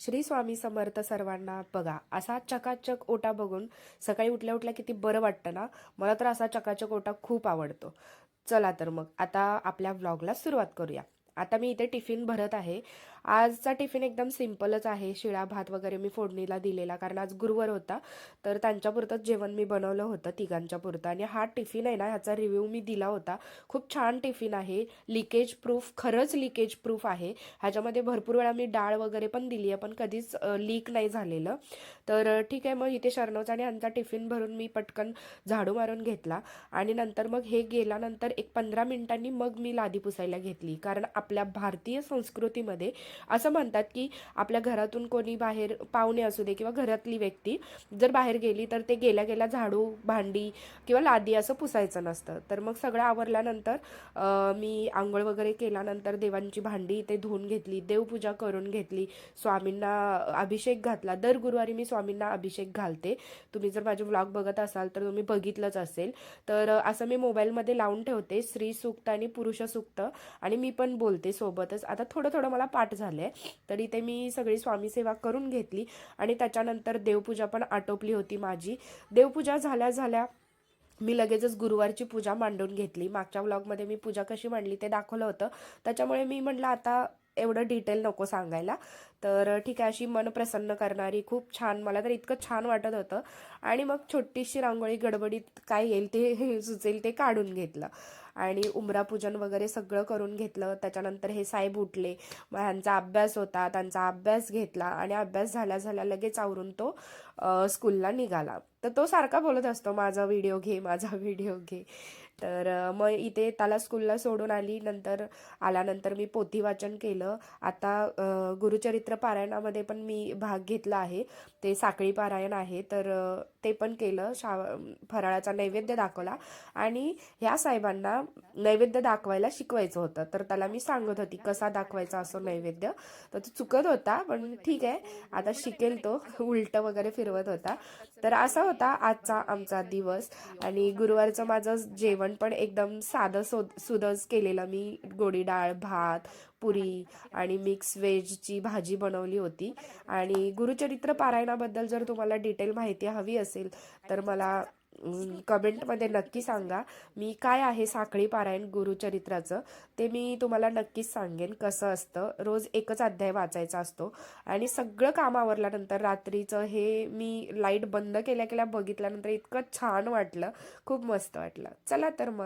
श्री स्वामी समर्थ सर्वांना. बघा, असा चकाचक ओटा बघून सकाळी उठल्या उठल्या किती बरं वाटतं ना. मला तर असा चकाचक ओटा खूप आवडतो. चला तर मग आता आपल्या व्लॉगला सुरुवात करूया. आता मी इथे टिफिन भरत आहे. आजचा टिफिन एकदम सिम्पलच आहे. शिळा भात वगैरे मी फोडणीला दिलेला, कारण आज गुरुवार होता. तर त्यांच्यापुरतंच जेवण मी बनवलं होतं तिघांच्या पुरतं. आणि हा टिफिन आहे ना, ह्याचा रिव्ह्यू मी दिला होता. खूप छान टिफिन आहे, लिकेज प्रूफ, खरंच लिकेज प्रूफ आहे. ह्याच्यामध्ये भरपूर वेळा मी डाळ वगैरे पण दिली आहे, पण कधीच लीक नाही झालेलं. तर ठीक आहे, मग इथे शरणोचा आणि ह्यांचा टिफिन भरून मी पटकन झाडू मारून घेतला. आणि नंतर मग हे गेल्यानंतर एक 15 मिनिटांनी मग मी लादी पुसायला घेतली. कारण आपल्या भारतीय संस्कृतीमध्ये असं म्हणतात की आपल्या घरातून कोणी बाहेर पाहुणे असू दे किंवा घरातली व्यक्ती जर बाहेर गेली तर ते गेल्या गेल्या झाडू, भांडी किंवा लादी असं पुसायचं नसतं. तर मग सगळं आवरल्यानंतर मी आंघोळ वगैरे केल्यानंतर देवांची भांडी इथे धुवून घेतली, देवपूजा करून घेतली, स्वामींना अभिषेक घातला. दर गुरुवारी मी स्वामींना अभिषेक घालते. तुम्ही जर माझे व्लॉग बघत असाल तर तुम्ही बघितलंच असेल. तर असं मी मोबाईलमध्ये लावून ठेवते, स्त्री सूक्त आणि पुरुष सूक्त, आणि मी पण बोलते सोबतच. आता थोडं थोडं मला पाठ झालंय. तर इथे मी सगळी स्वामी सेवा करून घेतली आणि त्याच्यानंतर देवपूजा पण आटोपली होती माझी. देवपूजा झाल्या झाल्या मी लगेचच गुरुवारची पूजा मांडून घेतली. मागच्या व्लॉगमध्ये मी पूजा कशी मांडली ते दाखवलं होतं, त्याच्यामुळे मी म्हटलं आता एवढं डिटेल नको सांगायला. तर ठीक आहे, अशी मन प्रसन्न करणारी खूप छान, मला तर इतकं छान वाटत होतं. आणि मग छोटीशी रांगोळी गडबडीत काय येईल ते सुचेल ते काढून घेतलं आणि उंबरा पूजन वगैरे सगळं करून घेतलं. त्याच्यानंतर हे साहेब उठले, मग ह्यांचा अभ्यास होता, त्यांचा अभ्यास घेतला आणि अभ्यास झाल्या झाल्या लगेच आवरून तो स्कूलला निघाला. तर तो सारखा बोलत असतो, माझा व्हिडिओ घे, माझा व्हिडिओ घे. तर मग इथे त्याला स्कूलला सोडून आली. नंतर आल्यानंतर मी पोथी वाचन केलं. आता गुरुचरित्र पारायणामध्ये पण मी भाग घेतला आहे. ते साखळी पारायण आहे, तर ते पण केलं. फराळाचा नैवेद्य दाखवला आणि ह्या साहेबांना नैवेद्य दाखवायला शिकवायचं होतं. तर त्याला मी सांगत होती कसा दाखवायचा असो नैवेद्य. तर तो चुकत होता, पण ठीक आहे, आता शिकेल तो. उलटं वगैरे फिरवत होता. तर असा होता आजचा आमचा दिवस. आणि गुरुवारचं माझं जेवण पण एकदम साधं सुधच केलेलं मी. गोडी डाळ, भात, पुरी आणि मिक्स व्हेजची भाजी बनवली होती. आणि गुरुचरित्र पारायणाबद्दल जर तुम्हाला डिटेल माहिती हवी असेल तर मला कमेंटमध्ये नक्की सांगा. मी काय आहे साखळी पारायण गुरुचरित्राचं ते मी तुम्हाला नक्कीच सांगेन कसं असतं. रोज एकच अध्याय वाचायचा असतो. आणि सगळं काम आवरल्यानंतर रात्रीचं हे मी लाईट बंद केल्या केल्या बघितल्यानंतर इतकं छान वाटलं, खूप मस्त वाटलं. चला तर मग.